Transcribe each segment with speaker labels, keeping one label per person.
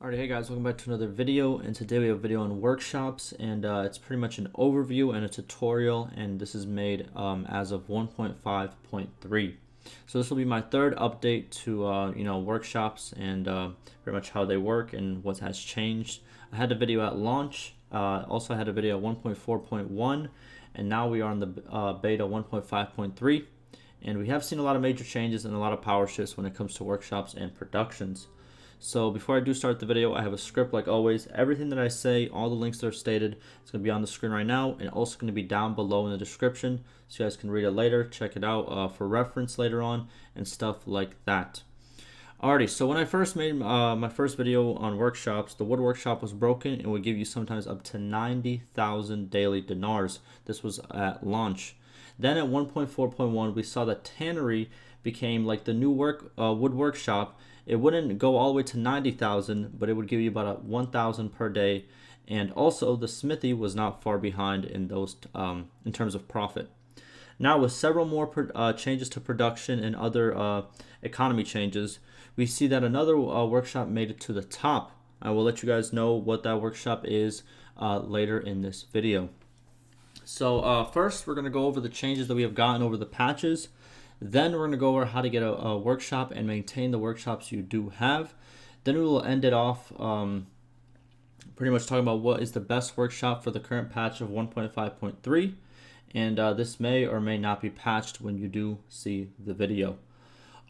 Speaker 1: Alright, hey guys, welcome back to another video, and today we have a video on workshops, and it's pretty much an overview and a tutorial, and this is made as of 1.5.3. So this will be my third update to workshops and pretty much how they work and what has changed. I had a video at launch, also had a video at 1.4.1, and now we are on the beta 1.5.3, and we have seen a lot of major changes and a lot of power shifts when it comes to workshops and productions. So before I do start the video, I have a script like always. Everything that I say, all the links that are stated, it's going to be on the screen right now and also going to be down below in the description so you guys can read it later, check it out for reference later on and stuff like that. Alrighty, so when I first made my first video on workshops, the wood workshop was broken and would give you sometimes up to 90,000 daily denars. This was at launch. Then at 1.4.1, we saw that tannery became like the new wood workshop. It wouldn't go all the way to 90,000, but it would give you about 1,000 per day. And also the smithy was not far behind in those in terms of profit. Now with several more changes to production and other economy changes, we see that another workshop made it to the top. I will let you guys know what that workshop is later in this video. So first we're going to go over the changes that we have gotten over the patches. Then we're going to go over how to get a workshop and maintain the workshops you do have. Then we will end it off pretty much talking about what is the best workshop for the current patch of 1.5.3. And this may or may not be patched when you do see the video.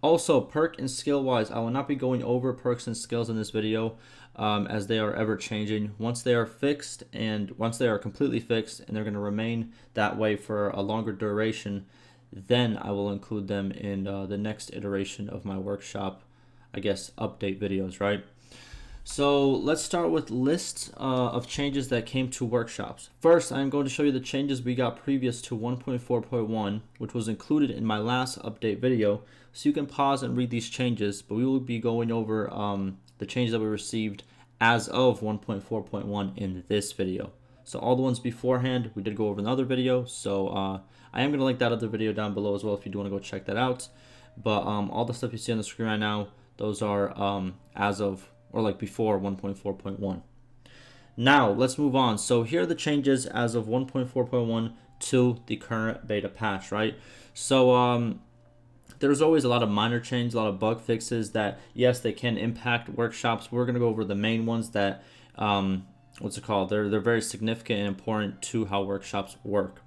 Speaker 1: Also, perk and skill wise, I will not be going over perks and skills in this video as they are ever changing. Once they are fixed and once they are completely fixed and they're going to remain that way for a longer duration, then I will include them in the next iteration of my workshop, I guess, update videos, right? So let's start with lists of changes that came to workshops. First, I'm going to show you the changes we got previous to 1.4.1, which was included in my last update video. So you can pause and read these changes, but we will be going over the changes that we received as of 1.4.1 in this video. So all the ones beforehand, we did go over in another video. So I am going to link that other video down below as well if you do want to go check that out. But all the stuff you see on the screen right now, those are as of or like before 1.4.1. Now let's move on. So here are the changes as of 1.4.1 to the current beta patch, right? So there's always a lot of minor changes, a lot of bug fixes that, yes, they can impact workshops. We're going to go over the main ones that, what's it called? They're very significant and important to how workshops work.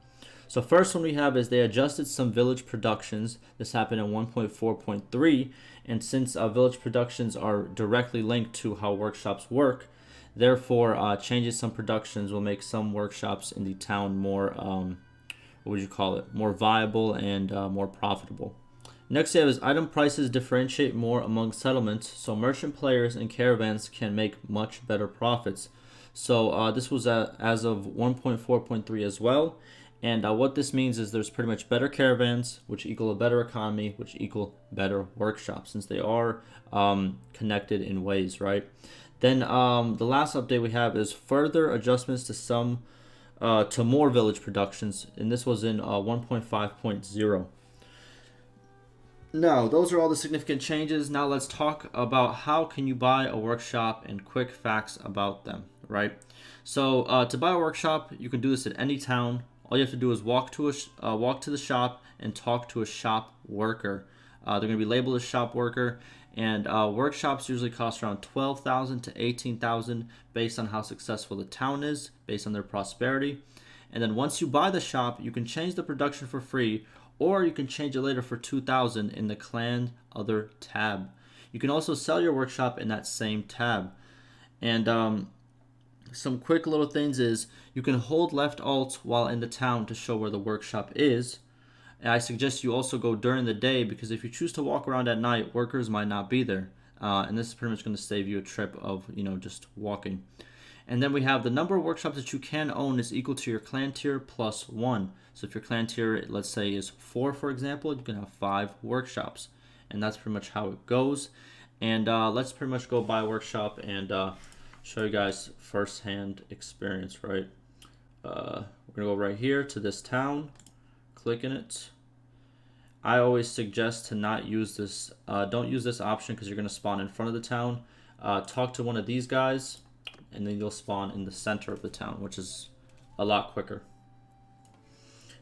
Speaker 1: So first one we have is they adjusted some village productions. This happened in 1.4.3, and since village productions are directly linked to how workshops work, therefore changing some productions will make some workshops in the town more, what would you call it, more viable and more profitable. Next we have is item prices differentiate more among settlements, so merchant players and caravans can make much better profits. So this was as of 1.4.3 as well. And what this means is there's pretty much better caravans, which equal a better economy, which equal better workshops, since they are connected in ways, right? Then the last update we have is further adjustments to some to more village productions, and this was in 1.5.0. Now, those are all the significant changes. Now let's talk about how can you buy a workshop and quick facts about them, right? So to buy a workshop, you can do this at any town. All you have to do is walk to the shop and talk to a shop worker. They're going to be labeled as shop worker, and workshops usually cost around 12,000 to 18,000 based on how successful the town is, based on their prosperity. And then once you buy the shop, you can change the production for free, or you can change it later for 2,000 in the clan other tab. You can also sell your workshop in that same tab. And some quick little things is you can hold left alt while in the town to show where the workshop is. And I suggest you also go during the day, because if you choose to walk around at night, workers might not be there. And this is pretty much going to save you a trip of, just walking. And then we have the number of workshops that you can own is equal to your clan tier plus 1. So if your clan tier, let's say, is 4, for example, you can have 5 workshops. And that's pretty much how it goes. And let's pretty much go buy a workshop and show you guys firsthand experience, right? We're gonna go right here to this town, click in it. I always suggest to not use this, don't use this option because you're gonna spawn in front of the town. talk to one of these guys, and then you'll spawn in the center of the town, which is a lot quicker.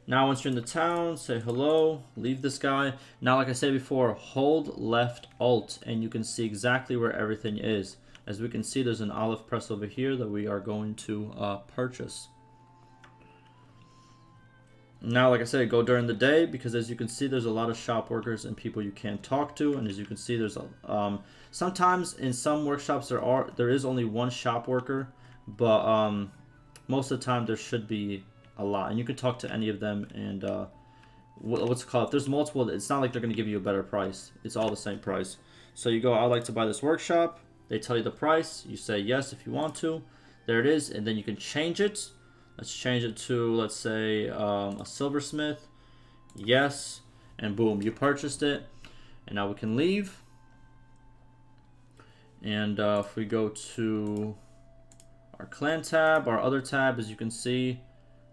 Speaker 1: Now once you're in the town, say hello, leave this guy. Now like I said before, hold left alt and you can see exactly where everything is. As we can see, there's an olive press over here that we are going to purchase. Now like I said, go during the day, because as you can see, there's a lot of shop workers and people you can't talk to. And as you can see, there's sometimes in some workshops there is only one shop worker, but most of the time there should be a lot, and you can talk to any of them. And what's it called, if there's multiple, it's not like they're going to give you a better price. It's all the same price. So you go, I'd like to buy this workshop. They tell you the price. You say yes if you want to. There it is, and then you can change it. Let's change it to, let's say, a silversmith. Yes, and boom, you purchased it. And now we can leave. And if we go to our clan tab, our other tab, as you can see,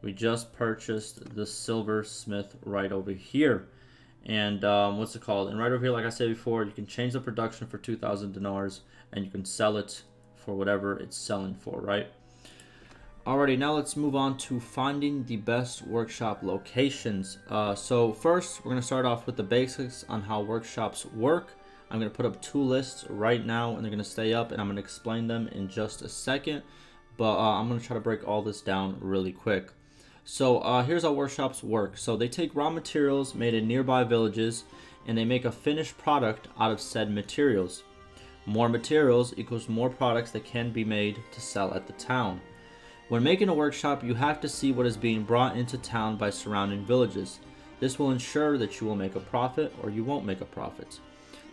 Speaker 1: we just purchased the silversmith right over here. And what's it called? And right over here, like I said before, you can change the production for 2,000 denars, and you can sell it for whatever it's selling for, right? Alrighty, now let's move on to finding the best workshop locations. So first, we're going to start off with the basics on how workshops work. I'm going to put up two lists right now, and they're going to stay up, and I'm going to explain them in just a second. But I'm going to try to break all this down really quick. So here's how workshops work. So they take raw materials made in nearby villages, and they make a finished product out of said materials. More materials equals more products that can be made to sell at the town. When making a workshop, you have to see what is being brought into town by surrounding villages. This will ensure that you will make a profit or you won't make a profit.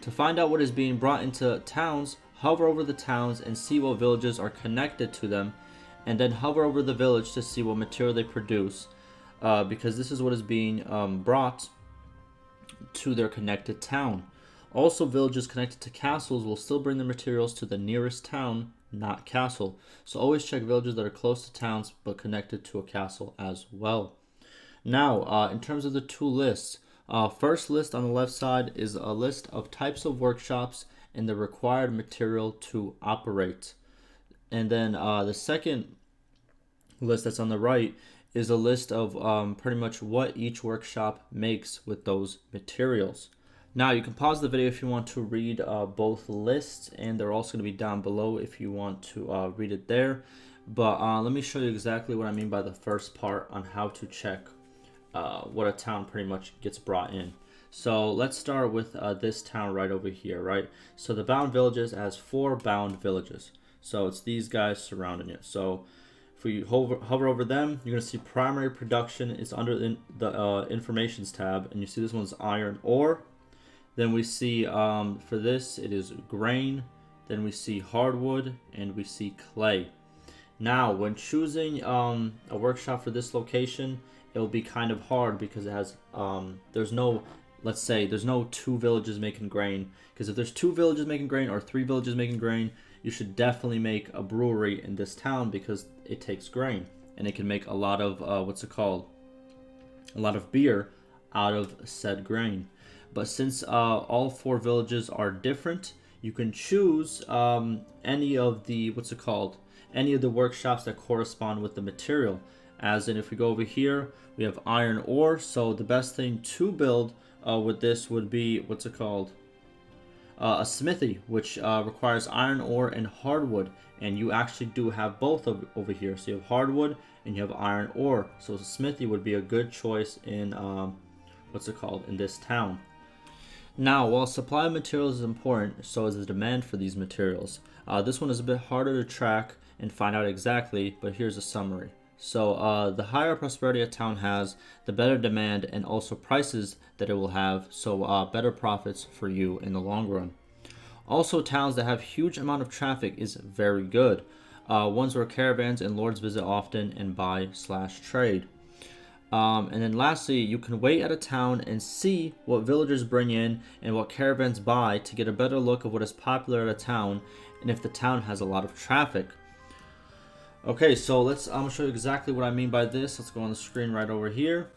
Speaker 1: To find out what is being brought into towns, hover over the towns and see what villages are connected to them, and then hover over the village to see what material they produce, because this is what is being brought to their connected town. Also, villages connected to castles will still bring the materials to the nearest town, not castle. So always check villages that are close to towns but connected to a castle as well. Now, in terms of the two lists, first list on the left side is a list of types of workshops and the required material to operate. And then the second list that's on the right is a list of pretty much what each workshop makes with those materials. Now you can pause the video if you want to read both lists, and they're also going to be down below if you want to read it there. But let me show you exactly what I mean by the first part on how to check what a town pretty much gets brought in. So let's start with this town right over here, right? So the bound villages has 4 bound villages. So it's these guys surrounding it. So if we hover over them, you're going to see primary production is under the informations tab, and you see this one's iron ore. Then we see for this it is grain, then we see hardwood, and we see clay. Now when choosing a workshop for this location, it will be kind of hard because it has there's no, let's say there's no 2 villages making grain, because if there's 2 villages making grain or 3 villages making grain, you should definitely make a brewery in this town because it takes grain and it can make a lot of a lot of beer out of said grain. But since all 4 villages are different, you can choose any of the any of the workshops that correspond with the material. As in, if we go over here, we have iron ore. So the best thing to build with this would be a smithy, which requires iron ore and hardwood, and you actually do have both over here. So you have hardwood and you have iron ore. So a smithy would be a good choice in in this town. Now, while supply of materials is important, so is the demand for these materials. This one is a bit harder to track and find out exactly, but here's a summary. So the higher prosperity a town has, the better demand and also prices that it will have, so better profits for you in the long run. Also, towns that have huge amount of traffic is very good. Ones where caravans and lords visit often and buy/trade. And then lastly, you can wait at a town and see what villagers bring in and what caravans buy to get a better look of what is popular at a town and if the town has a lot of traffic. Okay, so I'm going to show you exactly what I mean by this. Let's go on the screen right over here.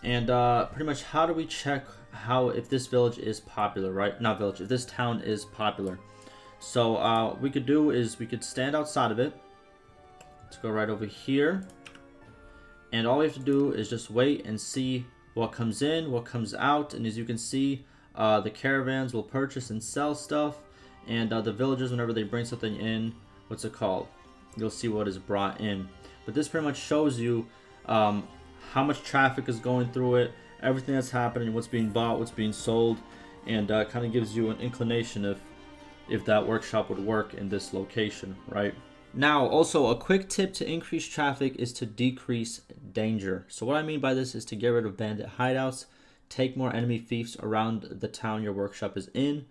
Speaker 1: And pretty much how do we check if this village is popular, right? Not village, if this town is popular. So we could do is we could stand outside of it. Let's go right over here. And all we have to do is just wait and see what comes in, what comes out. And as you can see, the caravans will purchase and sell stuff. And the villagers, whenever they bring something in, what's it called? You'll see what is brought in. But this pretty much shows you how much traffic is going through it, everything that's happening, what's being bought, what's being sold. And kind of gives you an inclination if that workshop would work in this location, right? Now, also a quick tip to increase traffic is to decrease danger. So what I mean by this is to get rid of bandit hideouts, take more enemy fiefs around the town your workshop is in.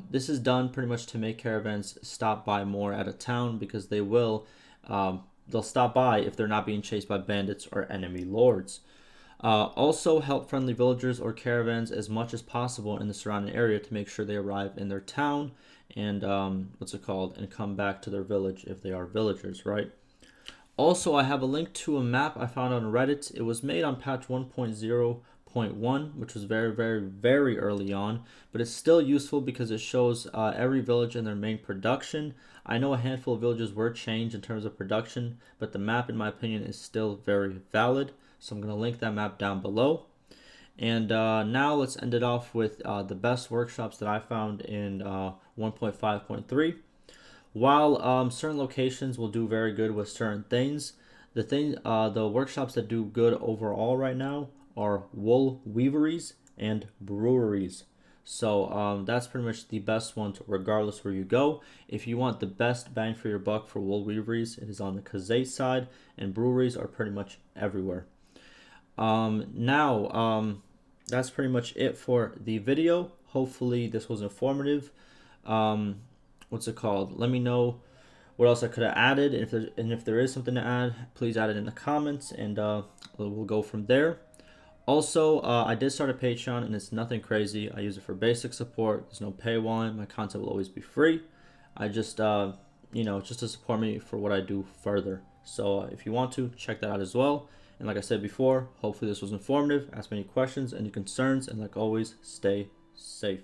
Speaker 1: This is done pretty much to make caravans stop by more at a town, because they will, they'll stop by if they're not being chased by bandits or enemy lords. Also help friendly villagers or caravans as much as possible in the surrounding area to make sure they arrive in their town and and come back to their village if they are villagers, right? Also, I have a link to a map I found on Reddit. It was made on patch 1.0.1, which was very early on, but it's still useful because it shows every village and their main production. I know a handful of villages were changed in terms of production, but the map, in my opinion, is still very valid. So I'm going to link that map down below. And now let's end it off with the best workshops that I found in 1.5.3. While certain locations will do very good with certain things, the workshops that do good overall right now are wool weaveries and breweries. So that's pretty much the best ones regardless where you go. If you want the best bang for your buck for wool weaveries, it is on the Kazay side, and breweries are pretty much everywhere. That's pretty much it for the video. Hopefully this was informative. Let me know what else I could have added, and if there is something to add, please add it in the comments, and we'll go from there. Also, I did start a Patreon, and it's nothing crazy. I use it for basic support. There's no paywall. My content will always be free. I just just to support me for what I do further. So if you want to, check that out as well. And like I said before, hopefully this was informative. Ask me any questions, any concerns, and like always, stay safe.